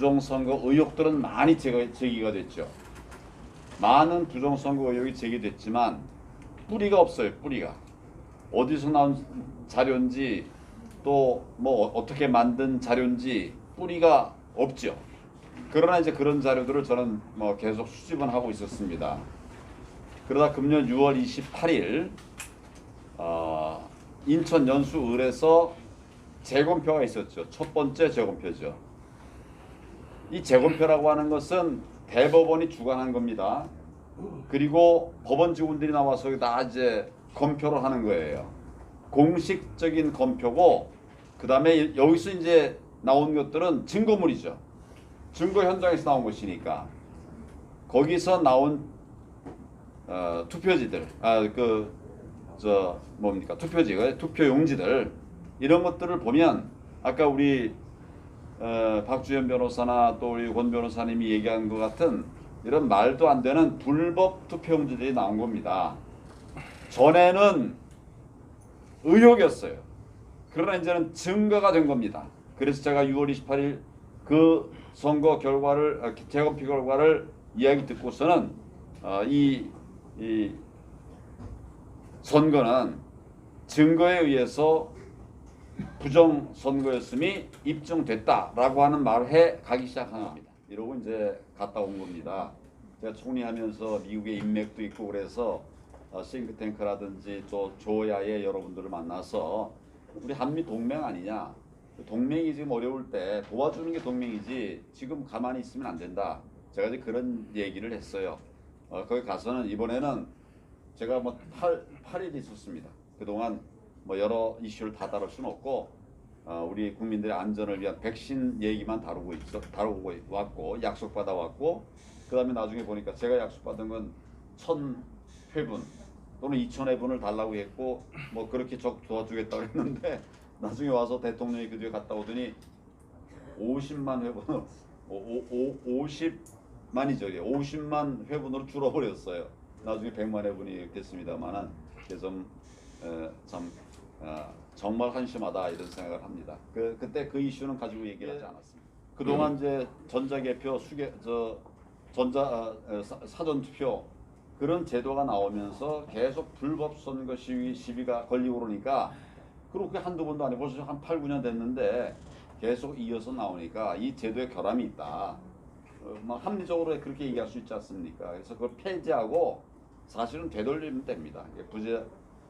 부정선거 의혹들은 많이 제기가 됐죠. 많은 부정선거 의혹이 제기됐지만 뿌리가 없어요. 뿌리가. 어디서 나온 자료인지 또 뭐 어떻게 만든 자료인지 뿌리가 없죠. 그러나 이제 그런 자료들을 저는 뭐 계속 수집은 하고 있었습니다. 그러다 금년 6월 28일 인천 연수을에서 재검표가 있었죠. 첫 번째 재검표죠. 이 재검표라고 하는 것은 대법원이 주관한 겁니다. 그리고 법원 직원들이 나와서 다 이제 검표를 하는 거예요. 공식적인 검표고, 그 다음에 여기서 이제 나온 것들은 증거물이죠. 증거 현장에서 나온 것이니까 거기서 나온 투표지들, 투표지, 투표용지들 이런 것들을 보면 아까 우리 박주현 변호사나 또 우리 권 변호사님이 얘기한 것 같은 이런 말도 안 되는 불법 투표용지들이 나온 겁니다. 전에는 의혹이었어요. 그러나 이제는 증거가 된 겁니다. 그래서 제가 6월 28일 그 선거 결과를, 재검표 결과를 이야기 듣고서는 이 선거는 증거에 의해서 부정 선거였음이 입증됐다라고 하는 말을 해 가기 시작한 겁니다. 이러고 이제 갔다 온 겁니다. 제가 총리하면서 미국에 인맥도 있고 그래서 싱크탱크라든지 또 조야의 여러분들을 만나서 우리 한미 동맹 아니냐? 동맹이 지금 어려울 때 도와주는 게 동맹이지 지금 가만히 있으면 안 된다. 제가 이제 그런 얘기를 했어요. 거기 가서는 이번에는 제가 뭐 8일 있었습니다. 그동안 뭐 여러 이슈를 다 다룰 수는 없고 우리 국민들의 안전을 위한 백신 얘기만 다루고 왔고 약속받아 왔고, 그 다음에 나중에 보니까 제가 약속받은 건 1,000회분 또는 2,000회분을 달라고 했고 뭐 그렇게 도와주겠다고 했는데 나중에 와서 대통령이 그 뒤에 갔다 오더니 50만 회분, 50만이죠. 50만 회분으로 줄어버렸어요. 나중에 100만 회분이 됐습니다만은 참 정말 한심하다 이런 생각을 합니다. 그때 그 이슈는 가지고 얘기를 하지 않았습니다. 그동안 이제 전자개표, 사전 투표 그런 제도가 나오면서 계속 불법 선거 시비가 걸리고 그러니까, 그리고 그게 한두 번도 아니고 벌써 한 8, 9년 됐는데 계속 이어서 나오니까 이 제도에 결함이 있다. 합리적으로 그렇게 얘기할 수 있지 않습니까? 그래서 그걸 폐지하고 사실은 되돌리면 됩니다.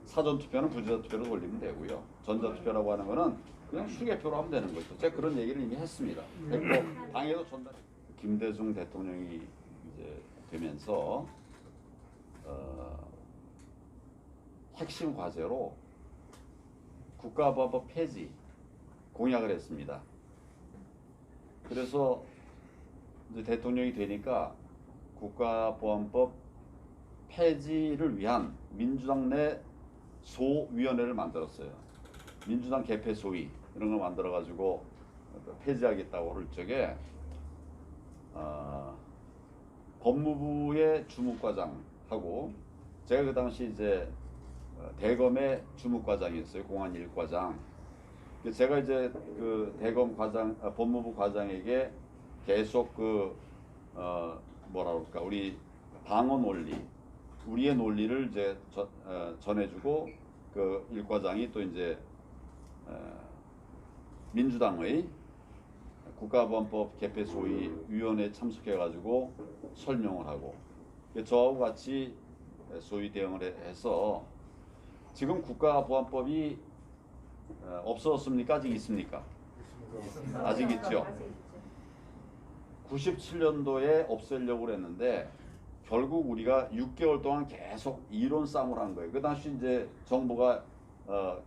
사전투표는 부재투표로 돌리면 되고요. 전자투표라고 하는 거는 그냥 수개표로 하면 되는 거죠. 제가 그런 얘기를 이미 했습니다. 했고 당에도 전달. 김대중 대통령이 이제 되면서 핵심 과제로 국가보안법 폐지 공약을 했습니다. 그래서 이제 대통령이 되니까 국가보안법 폐지를 위한 민주당 내 소위원회를 만들었어요. 민주당 개폐 소위 이런 걸 만들어 가지고 폐지하겠다고 할 적에 법무부의 주무과장하고 제가 그 당시 이제 대검의 주무과장이었어요. 공안 1과장. 제가 이제 그 대검 과장, 법무부 과장에게 계속 뭐라 그럴까, 우리 방어 논리, 우리의 논리를 이제 전해주고, 그 1과장이 또 이제 민주당의 국가보안법 개폐 소위 위원회에 참석해가지고 설명을 하고, 저하고 같이 소위 대응을 해서 지금 국가보안법이 없어졌습니까? 아직 있습니까? 아직 있죠. 97년도에 없애려고 했는데 결국 우리가 6개월 동안 계속 이론 싸움을 한 거예요. 그 당시 이제 정부가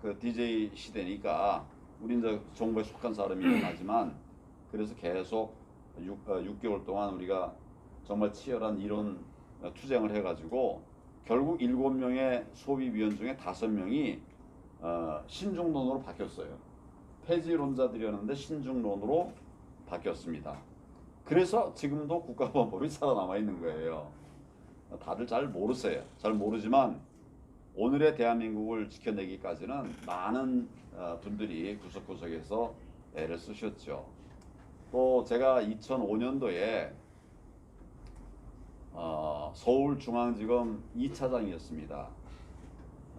그 DJ 시대니까 우리 이제 정부에 속한 사람이긴 하지만 그래서 계속 6개월 동안 우리가 정말 치열한 이론 투쟁을 해가지고 결국 7명의 소위위원 중에 5명이 신중론으로 바뀌었어요. 폐지론자들이었는데 신중론으로 바뀌었습니다. 그래서 지금도 국가보안법이 살아남아 있는 거예요. 다들 잘 모르세요. 잘 모르지만 오늘의 대한민국을 지켜내기까지는 많은 분들이 구석구석에서 애를 쓰셨죠. 또 제가 2005년도에 서울중앙지검 2차장이었습니다.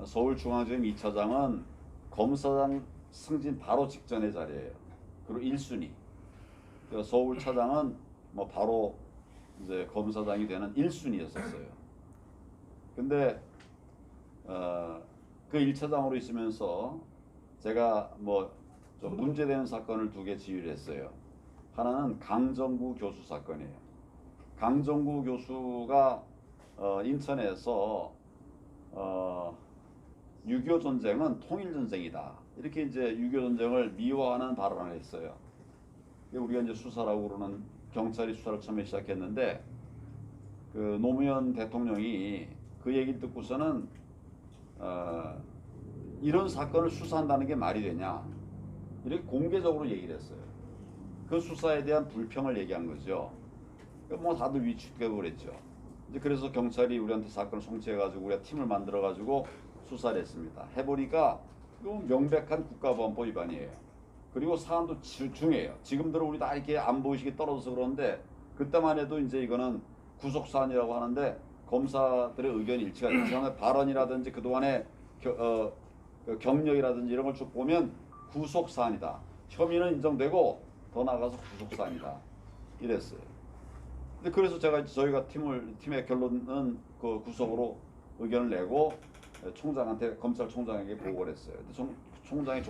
서울중앙지검 2차장은 검사장 승진 바로 직전의 자리예요. 그리고 1순위. 서울차장은 뭐 바로 이제 검사장이 되는 1순위였었어요. 근데 그 1차장으로 있으면서 제가 뭐 좀 문제되는 사건을 2개 지휘를 했어요. 하나는 강정구 교수 사건이에요. 강정구 교수가 인천에서 6.25 전쟁은 통일 전쟁이다. 이렇게 이제 6.25 전쟁을 미화하는 발언을 했어요. 우리가 이제 수사라고 그러는 경찰이 수사를 처음에 시작했는데 그 노무현 대통령이 그 얘기를 듣고서는 이런 사건을 수사한다는 게 말이 되냐 이렇게 공개적으로 얘기를 했어요. 그 수사에 대한 불평을 얘기한 거죠. 뭐 다들 위축되고 그랬죠. 이제 그래서 경찰이 우리한테 사건을 송치해가지고 우리가 팀을 만들어가지고 수사를 했습니다. 해보니까 이거 명백한 국가보안법 위반이에요. 그리고 사안도 중요해요. 지금대로 우리 다 이렇게 안보의식이 떨어져서 그러는데 그때만 해도 이제 이거는 구속사안이라고 하는데 검사들의 의견이 일치가 되죠. 발언이라든지 그동안의 경력이라든지 이런 걸 쭉 보면 구속사안이다. 혐의는 인정되고 더 나아가서 구속사안이다. 이랬어요. 근데 그래서 저희가 팀의 결론은 그 구속으로 의견을 내고 총장한테 검찰총장에게 보고를 했어요. 근데 총장이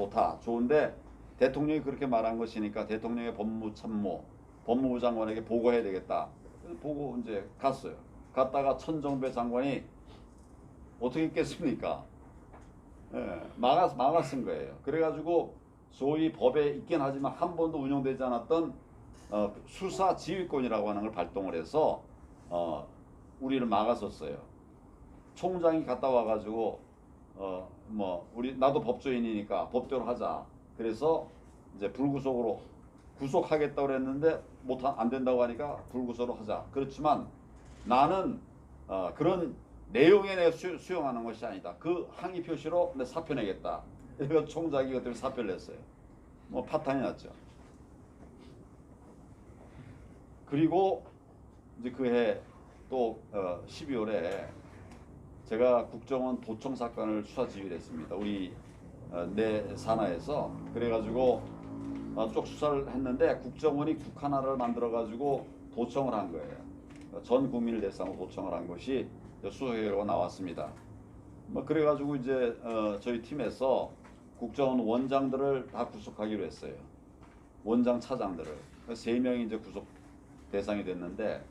좋은데 대통령이 그렇게 말한 것이니까 대통령의 법무참모, 법무부 장관에게 보고해야 되겠다. 그래서 보고 이제 갔어요. 갔다가 천정배 장관이 어떻게 했겠습니까? 예, 막았은 거예요. 그래가지고 소위 법에 있긴 하지만 한 번도 운영되지 않았던 수사 지휘권이라고 하는 걸 발동을 해서 우리를 막았었어요. 총장이 갔다 와가지고 나도 법조인이니까 법대로 하자. 그래서 이제 불구속으로 구속하겠다고 그랬는데 안 된다고 하니까 불구속으로 하자. 그렇지만 나는 그런 내용에 내가 수용하는 것이 아니다. 그 항의 표시로 내 사표 내겠다. 이거 총장이 이것 때문에 사표를 냈어요. 뭐 파탄이 났죠. 그리고 이제 그 해 또 12월에 제가 국정원 도청 사건을 수사 지휘를 했습니다. 우리 내 산하에서. 그래가지고 쭉 수사를 했는데 국정원이 국 하나를 만들어가지고 도청을 한 거예요. 전 국민을 대상으로 도청을 한 것이 수사 결과가 나왔습니다. 뭐 그래가지고 이제 저희 팀에서 국정원 원장들을 다 구속하기로 했어요. 원장 차장들을 3명이 이제 구속 대상이 됐는데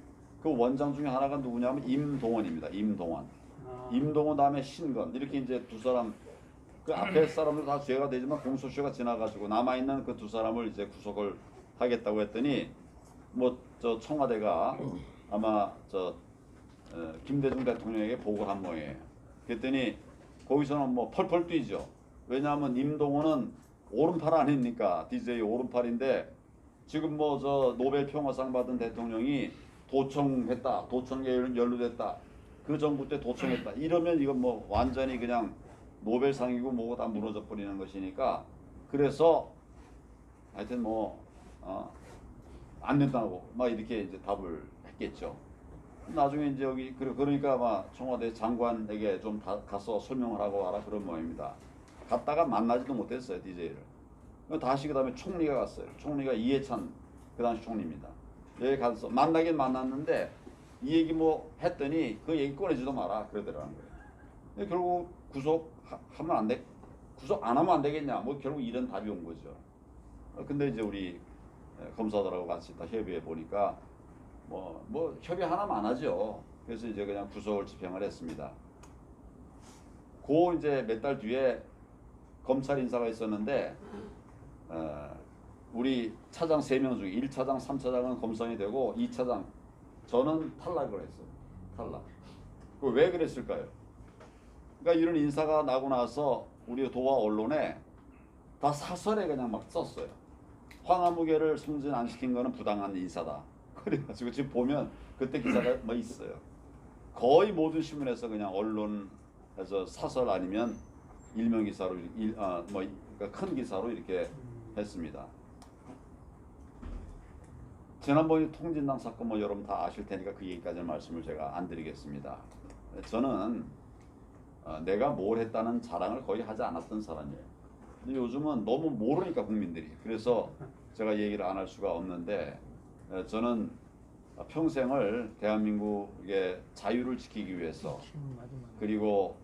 그 원장 중에 하나가 누구냐면 임동원입니다. 임동원 다음에 신건 이렇게 이제 2사람 그 앞에 사람들 다 죄가 되지만 공소시효가 지나가지고 남아 있는 그 2사람을 이제 구속을 하겠다고 했더니 뭐 저 청와대가 아마 김대중 대통령에게 보고를 한 모양이에요. 그랬더니 거기서는 뭐 펄펄 뛰죠. 왜냐하면 임동원은 오른팔 아닙니까? DJ 오른팔인데 지금 뭐 노벨 평화상 받은 대통령이 도청했다, 도청에 연루됐다, 그 정부 때 도청했다. 이러면 이건 뭐 완전히 그냥 노벨상이고 뭐고 다 무너져 버리는 것이니까 그래서 하여튼 안 된다고 막 이렇게 이제 답을 했겠죠. 나중에 이제 여기 그러니까 아마 청와대 장관에게 좀 가서 설명을 하고 와라 그런 모양입니다. 갔다가 만나지도 못했어요, DJ를. 다시 그다음에 총리가 갔어요. 총리가 이해찬 그 당시 총리입니다. 여기 가서 만나긴 만났는데 이 얘기 뭐 했더니 그 얘기 꺼내지도 마라 그러더라는 거예요. 결국 구속 안 하면 안 되겠냐. 뭐 결국 이런 답이 온 거죠. 근데 이제 우리 검사들하고 같이 다 협의해 보니까 뭐 협의 하나만 하죠. 그래서 이제 그냥 구속을 집행을 했습니다. 이제 몇 달 뒤에 검찰 인사가 있었는데 우리 차장 3명 중에 1차장, 3차장은 검선이 되고 2차장 저는 탈락을 했어요. 탈락. 왜 그랬을까요? 그러니까 이런 인사가 나고 나서 우리 도와 언론에 다 사설에 그냥 막 썼어요. 황화무계를 승진 안 시킨 거는 부당한 인사다. 그래가지고 지금 보면 그때 기사가 뭐 있어요. 거의 모든 신문에서 그냥 언론에서 사설 아니면 일명 기사로 그러니까 큰 기사로 이렇게 했습니다. 지난번에 통진당 사건 뭐 여러분 다 아실 테니까 그 얘기까지는 말씀을 제가 안 드리겠습니다. 저는 내가 뭘 했다는 자랑을 거의 하지 않았던 사람이에요. 근데 요즘은 너무 모르니까 국민들이. 그래서 제가 얘기를 안 할 수가 없는데 저는 평생을 대한민국의 자유를 지키기 위해서 그리고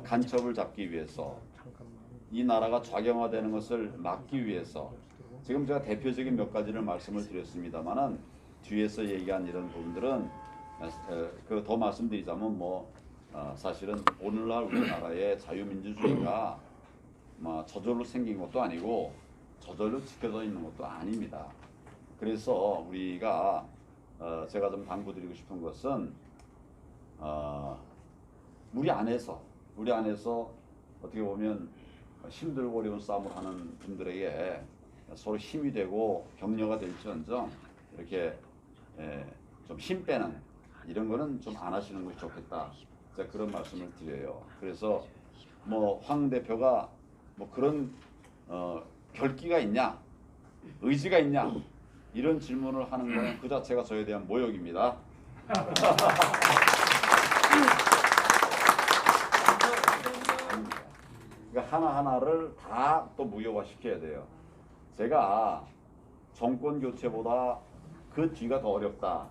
간첩을 잡기 위해서 이 나라가 좌경화되는 것을 막기 위해서 지금 제가 대표적인 몇 가지를 말씀을 드렸습니다만은 뒤에서 얘기한 이런 부분들은 그 더 말씀드리자면 사실은 오늘날 우리나라의 자유민주주의가 저절로 생긴 것도 아니고 저절로 지켜져 있는 것도 아닙니다. 그래서 우리가 제가 좀 당부드리고 싶은 것은 우리 안에서 어떻게 보면 힘들고 어려운 싸움을 하는 분들에게 서로 힘이 되고 격려가 될지언정 이렇게 좀 힘 빼는 이런 거는 좀 안 하시는 것이 좋겠다. 제가 그런 말씀을 드려요. 그래서 황 대표가 그런 결기가 있냐, 의지가 있냐 이런 질문을 하는 것은 그 자체가 저에 대한 모욕입니다. 그러니까 하나하나를 다 또 무효화시켜야 돼요. 제가 정권 교체보다 그 뒤가 더 어렵다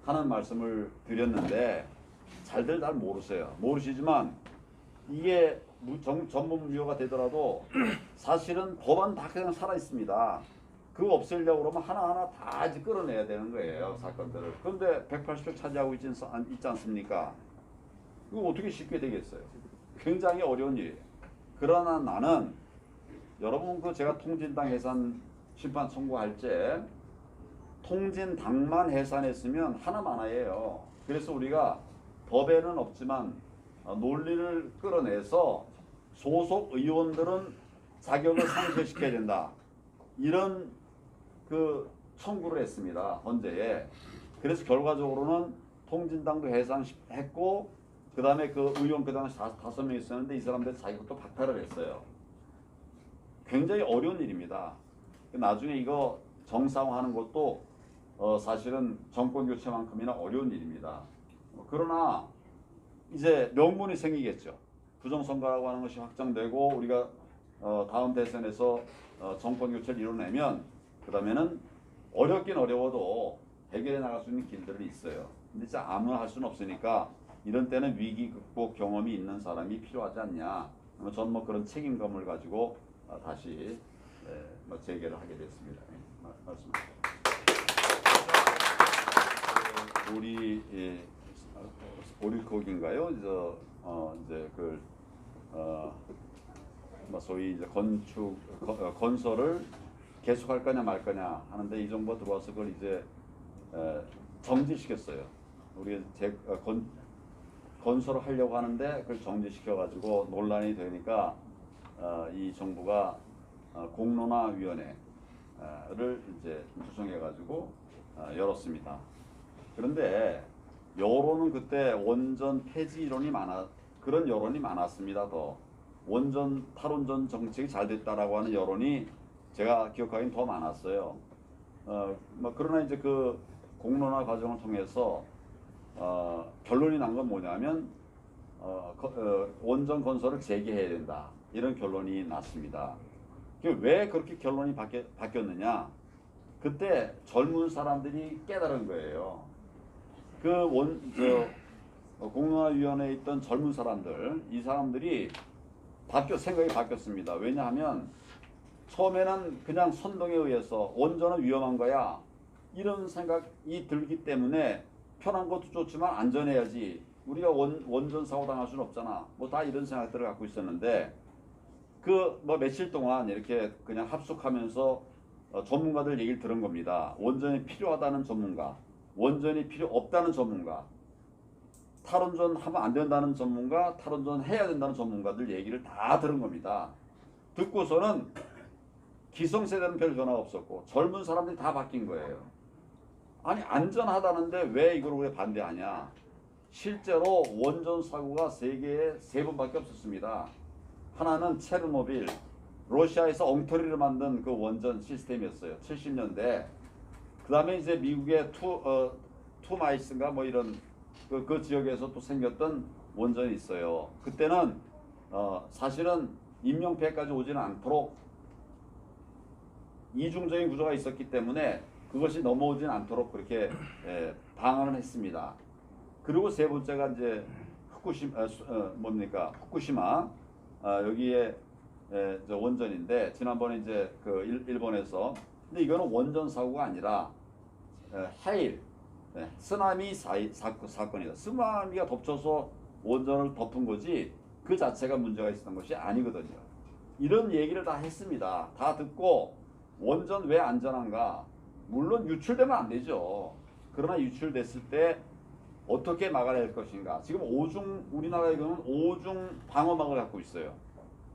하는 말씀을 드렸는데 잘들 잘 모르세요. 모르시지만 이게 전부 무효가 되더라도 사실은 법안 다 그냥 살아 있습니다. 그거 없애려고 그러면 하나하나 다 이제 끌어내야 되는 거예요, 사건들을. 그런데 180조 차지하고 있지 않습니까? 이거 어떻게 쉽게 되겠어요? 굉장히 어려운 일이에요. 그러나 나는 여러분 제가 통진당 해산 심판 청구할 때 통진당만 해산했으면 하나만화예요. 그래서 우리가 법에는 없지만 논리를 끌어내서 소속 의원들은 자격을 상실시켜야 된다. 이런 그 청구를 했습니다. 헌재에. 그래서 결과적으로는 통진당도 해산했고 그 다음에 그 의원 그 당시 5명 있었는데 이 사람들 자기가 또 박탈을 했어요. 굉장히 어려운 일입니다. 나중에 이거 정상화하는 것도 사실은 정권 교체만큼이나 어려운 일입니다. 그러나 이제 명분이 생기겠죠. 부정선거라고 하는 것이 확정되고 우리가 다음 대선에서 정권 교체를 이뤄내면 그 다음에는 어렵긴 어려워도 해결해 나갈 수 있는 길들이 있어요. 근데 진짜 아무나 할 수는 없으니까 이런 때는 위기 극복 경험이 있는 사람이 필요하지 않냐. 저는 그런 책임감을 가지고 다시 재개를 하게 됐습니다. 말씀하세요. 오리콕인가요? 이제 소위 이제 건설을 계속할 거냐 말 거냐 하는데 이 정부가 들어와서 그걸 이제 정지시켰어요. 우리 건설을 하려고 하는데 그걸 정지시켜가지고 논란이 되니까 이 정부가 공론화위원회를 이제 구성해가지고 열었습니다. 그런데 여론은 그때 원전 폐지 그런 여론이 많았습니다. 더 원전 탈원전 정책이 잘 됐다라고 하는 여론이 제가 기억하기엔 더 많았어요. 그러나 이제 그 공론화 과정을 통해서 결론이 난 건 뭐냐면 원전 건설을 재개해야 된다 이런 결론이 났습니다. 왜 그렇게 결론이 바뀌었느냐? 그때 젊은 사람들이 깨달은 거예요. 공론화위원회에 있던 젊은 사람들, 이 사람들이 생각이 바뀌었습니다. 왜냐하면 처음에는 그냥 선동에 의해서 원전은 위험한 거야 이런 생각이 들기 때문에 편한 것도 좋지만 안전해야지 우리가 원전 사고 당할 수는 없잖아 다 이런 생각들을 갖고 있었는데 며칠 동안 이렇게 그냥 합숙하면서 전문가들 얘기를 들은 겁니다. 원전이 필요하다는 전문가, 원전이 필요 없다는 전문가, 탈원전 하면 안 된다는 전문가, 탈원전 해야 된다는 전문가들 얘기를 다 들은 겁니다. 듣고서는 기성세대는 별 변화가 없었고 젊은 사람들이 다 바뀐 거예요. 아니 안전하다는데 왜 이걸 왜 반대하냐? 실제로 원전 사고가 세계에 3번밖에 없었습니다. 하나는 체르노빌, 러시아에서 엉터리를 만든 그 원전 시스템이었어요. 70년대. 그 그다음에 이제 미국의 투마이스인가 뭐 이런 그 지역에서 또 생겼던 원전이 있어요. 그때는 사실은 인명피해까지 오지는 않도록 이중적인 구조가 있었기 때문에 그것이 넘어오진 않도록 그렇게 방어를 했습니다. 그리고 세 번째가 이제 후쿠시마 여기에 저 원전인데 지난번에 이제 그 일본에서 근데 이거는 원전 사고가 아니라 해일 쓰나미 사건이다. 쓰나미가 덮쳐서 원전을 덮은 거지 그 자체가 문제가 있었던 것이 아니거든요. 이런 얘기를 다 했습니다. 다 듣고 원전 왜 안전한가? 물론 유출되면 안 되죠. 그러나 유출됐을 때 어떻게 막아낼 것인가? 지금 우리나라의 경우는 5중 방어막을 갖고 있어요.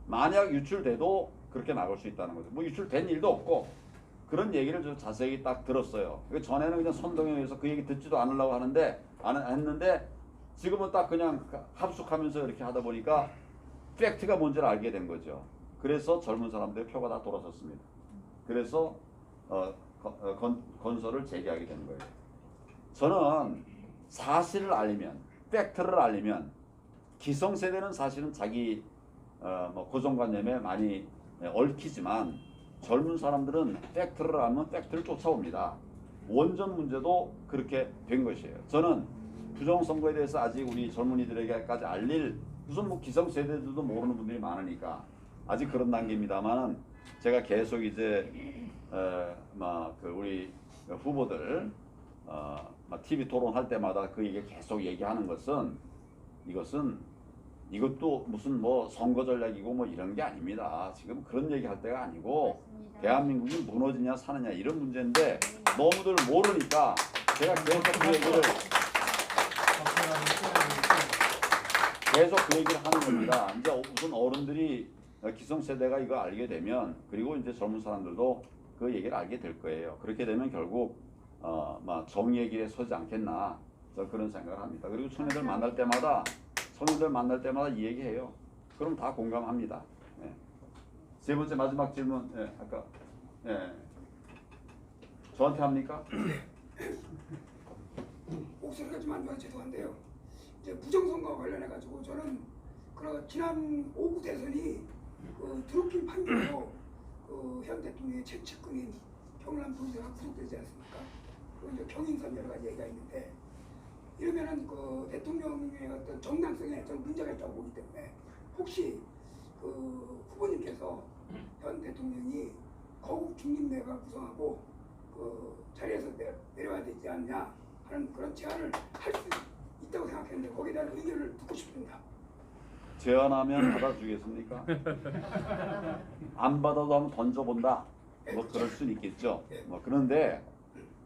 만약 유출돼도 그렇게 막을 수 있다는 거죠. 뭐 유출된 일도 없고 그런 얘기를 좀 자세히 딱 들었어요. 전에는 그냥 선동에 의해서 그 얘기 듣지도 않으려고 안 했는데 지금은 딱 그냥 합숙하면서 이렇게 하다 보니까 팩트가 뭔지를 알게 된 거죠. 그래서 젊은 사람들의 표가 다 돌아섰습니다. 그래서 건설을 재개하게 된 거예요. 저는 사실을 알리면, 팩트를 알리면 기성세대는 사실은 자기 뭐 고정관념에 많이 얽히지만 젊은 사람들은 팩트를 알면 팩트를 쫓아옵니다. 원전 문제도 그렇게 된 것이에요. 저는 부정선거에 대해서 아직 우리 젊은이들에게까지 알릴 무슨 뭐 기성세대들도 모르는 분들이 많으니까 아직 그런 단계입니다만 제가 계속 이제 우리 후보들 TV 토론할 때마다 그 얘기 계속 얘기하는 것은 이것도 무슨 뭐 선거 전략이고 뭐 이런 게 아닙니다. 지금 그런 얘기 할 때가 아니고 맞습니다. 대한민국이 무너지냐 사느냐 이런 문제인데 너무들 모르니까 제가 계속 그 얘기를 하는 겁니다. 이제 무슨 어른들이 기성세대가 이거 알게 되면 그리고 이제 젊은 사람들도 그 얘기를 알게 될 거예요. 그렇게 되면 결국 정의의 길에 서지 않겠나 저 그런 생각을 합니다. 그리고 청년들 만날 때마다 이 얘기해요. 그럼 다 공감합니다. 예. 세 번째 마지막 질문 아까 저한테 합니까? 목소리가 좀 안 좋아서 죄송한데요. 이제 부정선거와 관련해 가지고 저는 그 지난 5구 대선이 드루킹 판결로 현 대통령의 최측근인 경남 도지사가 구속되지 않습니까? 그리고 이제 경인선 여러 가지 얘기가 있는데 이러면은 그 대통령의 어떤 정당성에 저는 문제가 있다고 보기 때문에 혹시 그 후보님께서 현 대통령이 거국 중립내각 구성하고 그 자리에서 내려와야 되지 않냐 하는 그런 제안을 할 수 있다고 생각했는데 거기에 대한 의견을 듣고 싶습니다. 제안하면 받아주겠습니까? 안 받아도 한번 던져본다. 뭐 그럴 수는 있겠죠. 뭐 그런데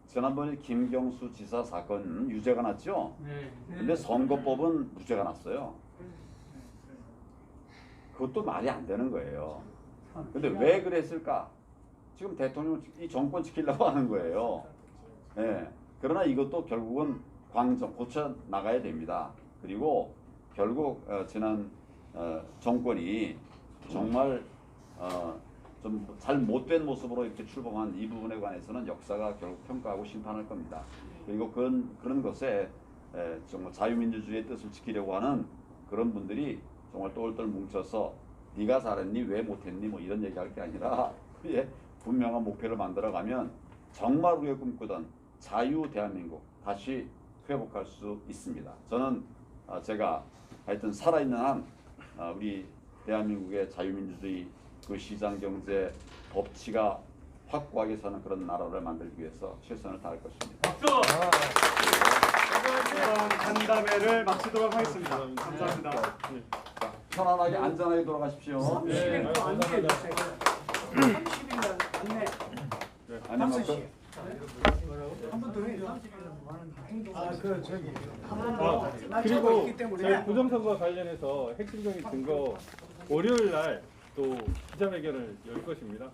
지난번에 김경수 지사 사건 유죄가 났죠. 근데 선거법은 무죄가 났어요. 그것도 말이 안 되는 거예요. 근데 왜 그랬을까? 지금 대통령 이 정권 지키려고 하는 거예요. 그러나 이것도 결국은 고쳐 나가야 됩니다. 그리고 결국 지난 정권이 정말 좀 잘 못된 모습으로 이렇게 출범한 이 부분에 관해서는 역사가 결국 평가하고 심판할 겁니다. 그리고 그런 것에 정말 자유민주주의의 뜻을 지키려고 하는 그런 분들이 정말 똘똘 뭉쳐서 네가 잘했니 왜 못했니 뭐 이런 얘기할 게 아니라 분명한 목표를 만들어가면 정말 우리가 꿈꾸던 자유 대한민국 다시 회복할 수 있습니다. 저는 제가 하여튼 살아있는 한 우리 대한민국의 자유민주주의 그 시장경제 법치가 확고하게 서는 그런 나라를 만들기 위해서 최선을 다할 것입니다. 박수! 이번 간담회를 마치도록 하겠습니다. 감사합니다. 자, 편안하게 안전하게 돌아가십시오. 30일 또 안내 해주세요. 30일 안내. 아니면 한번 더 해요. 30일은 많은 행동. 그리고 저희 부정선거 관련해서 핵심적인 증거 월요일 날 또 기자회견을 열 것입니다.